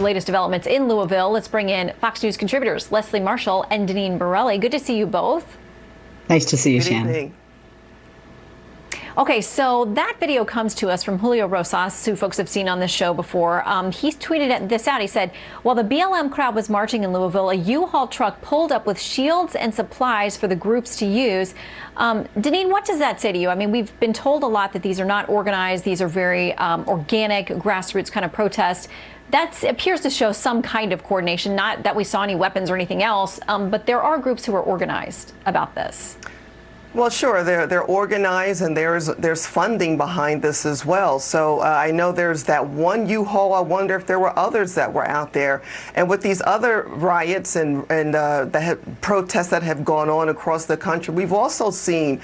latest developments in Louisville. Let's bring in Fox News contributors Leslie Marshall and Deneen Borelli. Good to see you both. Nice to see you, Good Shannon. evening. Okay, so that video comes to us from Julio Rosas, who folks have seen on this show before. He's tweeted this out. He said, while the BLM crowd was marching in Louisville, a U-Haul truck pulled up with shields and supplies for the groups to use. Deneen, what does that say to you? I mean, we've been told a lot that these are not organized. These are very organic, grassroots kind of protests. That appears to show some kind of coordination, not that we saw any weapons or anything else, but there are groups who are organized about this. Well, sure, they're organized, and there's funding behind this as well. So I know there's that one U-Haul. I wonder if there were others that were out there. And with these other riots and the protests that have gone on across the country, we've also seen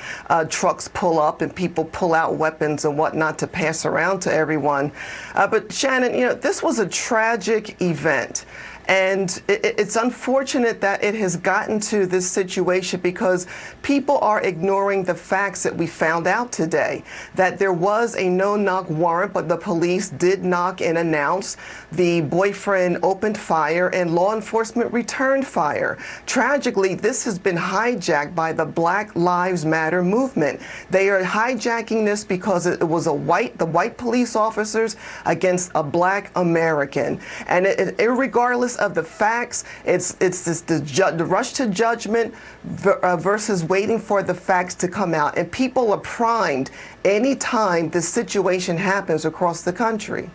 trucks pull up and people pull out weapons and whatnot to pass around to everyone. But Shannon, you know, this was a tragic event. And it's unfortunate that it has gotten to this situation because people are ignoring the facts that we found out today, that there was a no-knock warrant, but the police did knock and announce. The boyfriend opened fire and law enforcement returned fire. Tragically, this has been hijacked by the Black Lives Matter movement. They are hijacking this because it was the white police officers against a black American. And irregardless of the facts, it's the rush to judgment versus waiting for the facts to come out. And people are primed anytime this situation happens across the country.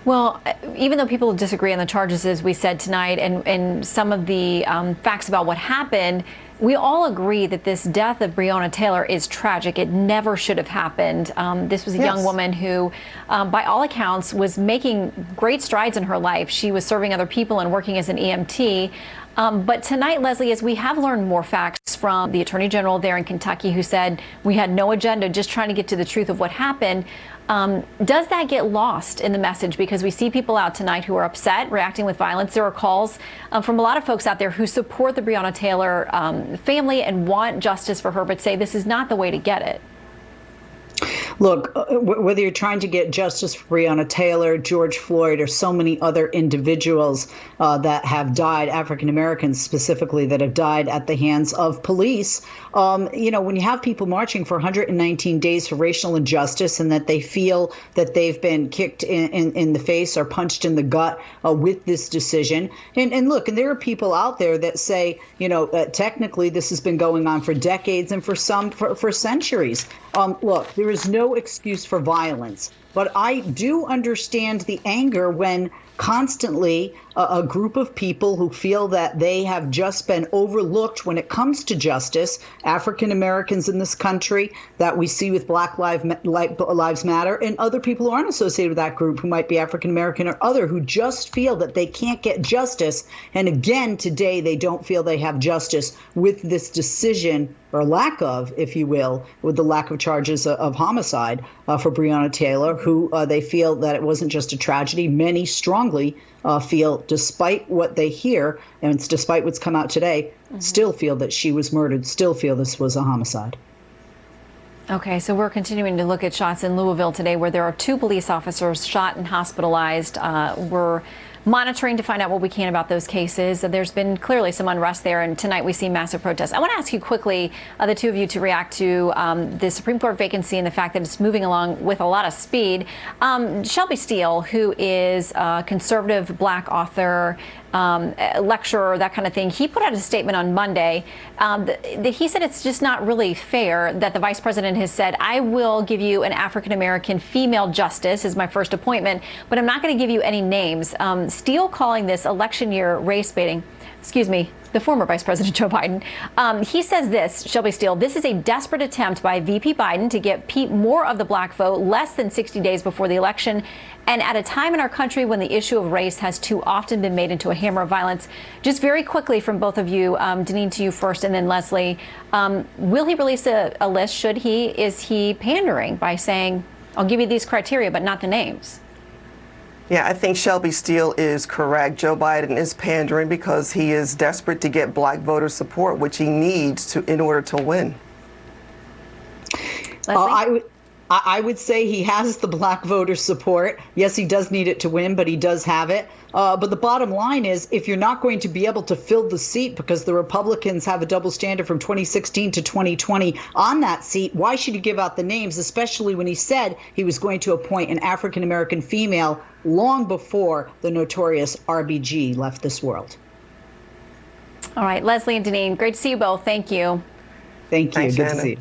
Well, even though people disagree on the charges, as we said tonight, and some of the facts about what happened, we all agree that this death of Breonna Taylor is tragic. It never should have happened. This was a young woman who, by all accounts, was making great strides in her life. She was serving other people and working as an EMT. But tonight, Leslie, as we have learned more facts from the Attorney General there in Kentucky, who said we had no agenda, just trying to get to the truth of what happened, does that get lost in the message? Because we see people out tonight who are upset, reacting with violence. There are calls from a lot of folks out there who support the Breonna Taylor family and want justice for her, but say this is not the way to get it. Look, whether you're trying to get justice for Breonna Taylor, George Floyd, or so many other individuals that have died, African Americans specifically, that have died at the hands of police, you know, when you have people marching for 119 days for racial injustice and that they feel that they've been kicked in the face or punched in the gut with this decision. And look, and there are people out there that say, you know, technically this has been going on for decades and for some for centuries. Look, there is no excuse for violence, but I do understand the anger when constantly a group of people who feel that they have just been overlooked when it comes to justice, African Americans in this country that we see with Black Lives Matter, and other people who aren't associated with that group who might be African American or other, who just feel that they can't get justice. And again, today, they don't feel they have justice with this decision, or lack of, if you will, with the lack of charges of homicide for Breonna Taylor, who they feel that it wasn't just a tragedy. Many strongly feel, despite what they hear, and despite what's come out today, still feel that she was murdered, still feel this was a homicide. Okay, so we're continuing to look at shots in Louisville today where there are 2 police officers shot and hospitalized. We're monitoring to find out what we can about those cases. There's been clearly some unrest there, and tonight we see massive protests. I want to ask you quickly, the 2 of you, to react to the Supreme Court vacancy and the fact that it's moving along with a lot of speed. Shelby Steele, who is a conservative Black author, lecturer, that kind of thing, he put out a statement on Monday. He said it's just not really fair that the vice president has said, I will give you an African-American female justice as my first appointment, but I'm not going to give you any names. Steele calling this election year race baiting. Excuse me, the former Vice President Joe Biden. He says this, Shelby Steele, this is a desperate attempt by VP Biden to get more of the Black vote less than 60 days before the election, and at a time in our country when the issue of race has too often been made into a hammer of violence. Just very quickly from both of you, Deneen, to you first, and then Leslie, will he release a list? Should he? Is he pandering by saying, I'll give you these criteria, but not the names? Yeah, I think Shelby Steele is correct. Joe Biden is pandering because he is desperate to get Black voter support, which he needs in order to win. Leslie? I would say he has the black voter support. Yes, he does need it to win, but he does have it. But the bottom line is, if you're not going to be able to fill the seat because the Republicans have a double standard from 2016 to 2020 on that seat, why should he give out the names, especially when he said he was going to appoint an African-American female long before the notorious RBG left this world? All right, Leslie and Deneen, great to see you both. Thank you. Thank you. Thanks, Good to Shannon. see you.